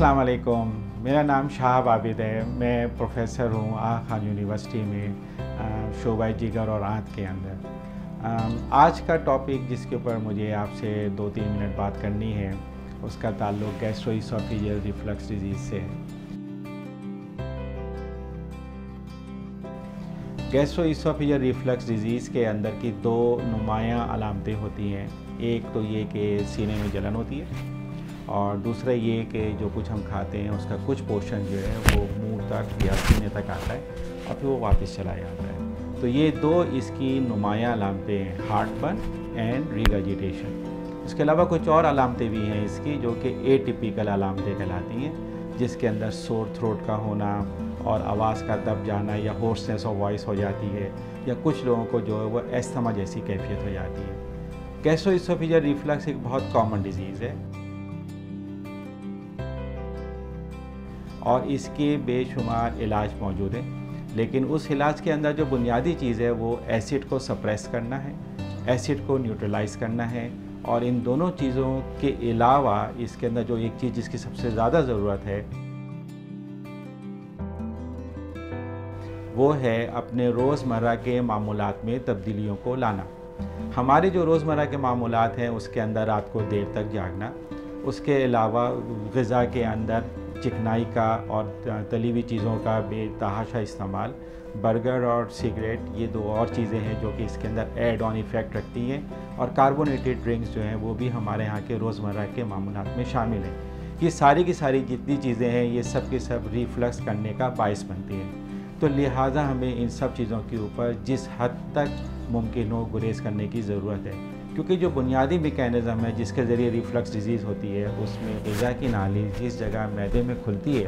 अस्सलाम वालेकुम। मेरा नाम शाहब आबिद है। मैं प्रोफेसर हूँ आगा खान यूनिवर्सिटी में शोबाई जिगर और आंत के अंदर। आज का टॉपिक जिसके ऊपर मुझे आपसे 2-3 मिनट बात करनी है उसका ताल्लुक़ गैस्ट्रोइसोफेजियल रिफ्लक्स डिजीज़ से है। गैस्ट्रोइसोफेजियल रिफ्लक्स डिजीज़ के अंदर की दो नुमायाँ अलामतें होती हैं। एक तो ये कि सीने में जलन होती है और दूसरा ये कि जो कुछ हम खाते हैं उसका कुछ पोर्शन जो है वो मुंह तक या सीने तक आता है और फिर वो वापस चला जाता है। तो ये दो इसकी नुमायाँ अलामतें हैं, हार्टबर्न एंड रिगर्जिटेशन। इसके अलावा कुछ और अलामतें भी हैं इसकी जो कि एटिपिकल अलामतें कहलाती हैं, जिसके अंदर सोर थ्रोट का होना और आवाज़ का दब जाना या होर्सनेस ऑफ वॉइस हो जाती है, या कुछ लोगों को जो है वो एस्थमा जैसी कैफियत हो जाती है। गैस्ट्रोइसोफेजियल रिफ्लक्स एक बहुत कॉमन डिजीज़ है और इसके बेशुमार इलाज मौजूद हैं, लेकिन उस इलाज के अंदर जो बुनियादी चीज़ है वो एसिड को सप्रेस करना है, एसिड को न्यूट्रलाइज़ करना है। और इन दोनों चीज़ों के अलावा इसके अंदर जो एक चीज़ जिसकी सबसे ज़्यादा ज़रूरत है वो है अपने रोज़मर्रा के मामूलात में तब्दीलियों को लाना। हमारे जो रोज़मर्रा के मामूलात हैं उसके अंदर रात को देर तक जागना, उसके अलावा ग़िज़ा के अंदर चिकनाई का और तली हुई चीज़ों का बेतहाशा इस्तेमाल, बर्गर और सिगरेट, ये दो और चीज़ें हैं जो कि इसके अंदर एड ऑन इफ़ेक्ट रखती हैं। और कार्बोनेटेड ड्रिंक्स जो हैं वो भी हमारे यहाँ के रोज़मर्रा के मामूलात में शामिल हैं। ये सारी की सारी जितनी चीज़ें हैं ये सब के सब रिफ्लक्स करने का बायस बनती हैं। तो लिहाजा हमें इन सब चीज़ों के ऊपर जिस हद तक मुमकिन हो गुरेज़ करने की ज़रूरत है, क्योंकि जो बुनियादी मैकेनिज़्म है जिसके ज़रिए रिफ्लक्स डिजीज़ होती है उसमें ग़िज़ा की नाली जिस जगह मैदे में खुलती है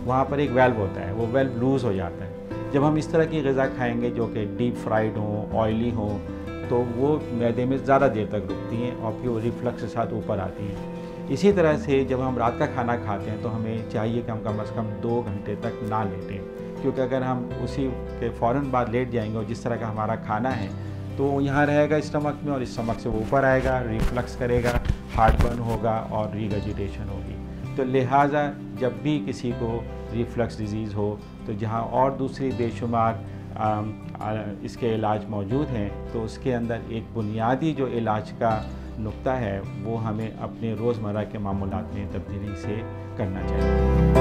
वहाँ पर एक वेल्व होता है, वो वेल्व लूज़ हो जाता है। जब हम इस तरह की ग़िज़ा खाएंगे जो कि डीप फ्राइड हो, ऑयली हो, तो वो मैदे में ज़्यादा देर तक रुकती हैं और फिर वो रिफ्लक्स के साथ ऊपर आती हैं। इसी तरह से जब हम रात का खाना खाते हैं तो हमें चाहिए कि हम कम से कम 2 घंटे तक ना लेटें, क्योंकि अगर हम उसी के फ़ौरन बाद लेट जाएंगे और जिस तरह का हमारा खाना है तो यहाँ रहेगा स्टमक में और स्टमक से वो ऊपर आएगा, रिफ्लक्स करेगा, हार्टबर्न होगा और रिगर्जिटेशन होगी। तो लिहाजा जब भी किसी को रिफ्लक्स डिजीज़ हो तो जहाँ और दूसरी बेशुमार इसके इलाज मौजूद हैं तो उसके अंदर एक बुनियादी जो इलाज का नुक्ता है वो हमें अपने रोज़मर्रा के मामूलात में तब्दीली से करना चाहिए।